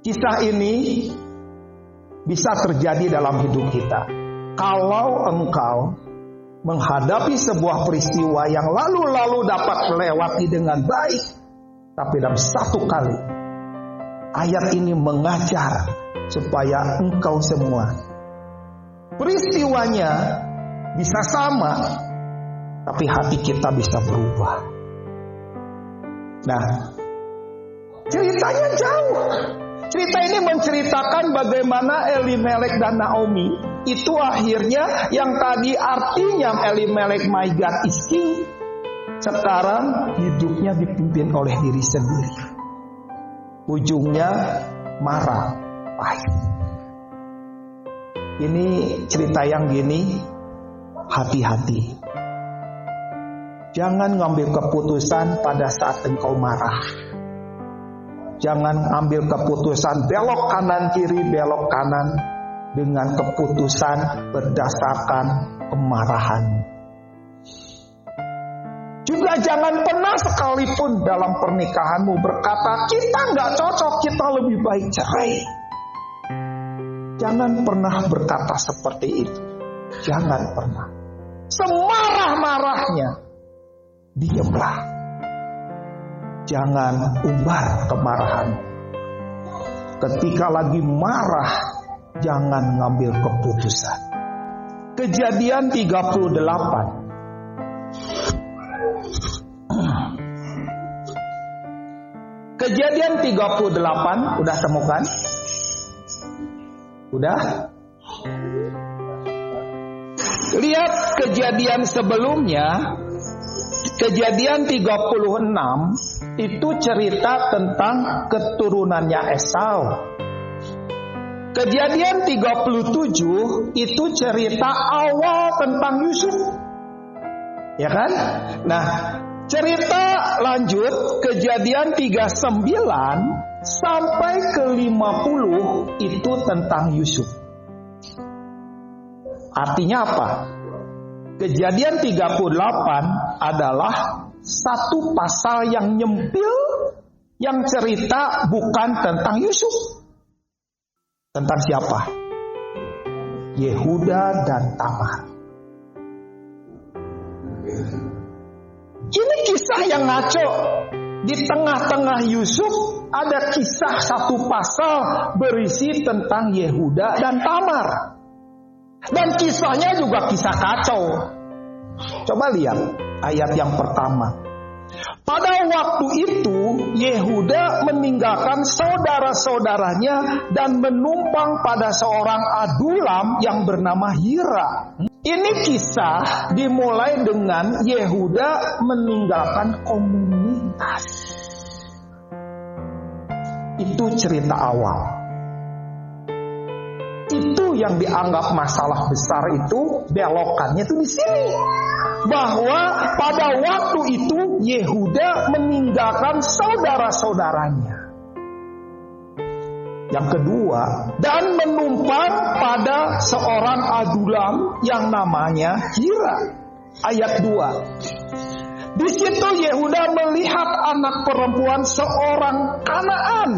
Kisah ini bisa terjadi dalam hidup kita. Kalau engkau menghadapi sebuah peristiwa yang lalu-lalu dapat melewati dengan baik, tapi dalam satu kali ayat ini mengajar supaya engkau semua peristiwanya bisa sama, tapi hati kita bisa berubah. Nah, ceritanya jauh. Cerita ini menceritakan bagaimana Elimelek dan Naomi itu akhirnya yang tadi artinya Elimelek my God is king, sekarang hidupnya dipimpin oleh diri sendiri. Ujungnya marah, pahit. Ini cerita yang gini, hati-hati. Jangan ngambil keputusan pada saat engkau marah. Jangan ambil keputusan belok kanan kiri, belok kanan dengan keputusan berdasarkan kemarahan. Juga jangan pernah sekalipun dalam pernikahanmu berkata, kita nggak cocok, kita lebih baik cerai. Jangan pernah berkata seperti itu. Jangan pernah. Semarah-marahnya, diamlah. Jangan umbar kemarahan. Ketika lagi marah, jangan ngambil keputusan. Kejadian 38. Kejadian 38, udah temukan? Udah? Lihat kejadian sebelumnya. Kejadian 36 itu cerita tentang keturunannya Esau. Kejadian 37 itu cerita awal tentang Yusuf. Ya kan? Nah, cerita lanjut kejadian 39 sampai ke 50 itu tentang Yusuf. Artinya apa? Kejadian 38 adalah satu pasal yang nyempil, yang cerita bukan tentang Yusuf. Tentang siapa? Yehuda dan Tamar. Ini kisah yang ngaco. Di tengah-tengah Yusuf ada kisah satu pasal berisi tentang Yehuda dan Tamar. Dan kisahnya juga kisah kacau. Coba lihat ayat yang pertama. Pada waktu itu Yehuda meninggalkan saudara-saudaranya dan menumpang pada seorang adulam yang bernama Hira. Ini kisah dimulai dengan Yehuda meninggalkan komunitas. Itu cerita awal. Itu yang dianggap masalah besar itu belokannya itu di sini. Bahwa pada waktu itu Yehuda meninggalkan saudara-saudaranya. Yang kedua, dan menumpang pada seorang adulam yang namanya Hira. Ayat 2. Di situ Yehuda melihat anak perempuan seorang Kanaan.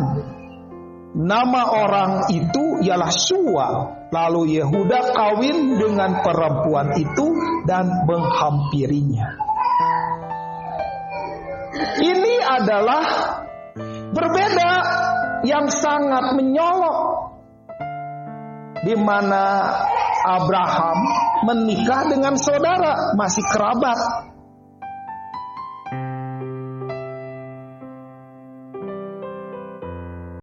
Nama orang itu ialah Shua. Lalu Yehuda kawin dengan perempuan itu dan menghampirinya. Ini adalah berbeda yang sangat menyolok, di mana Abraham menikah dengan saudara, masih kerabat.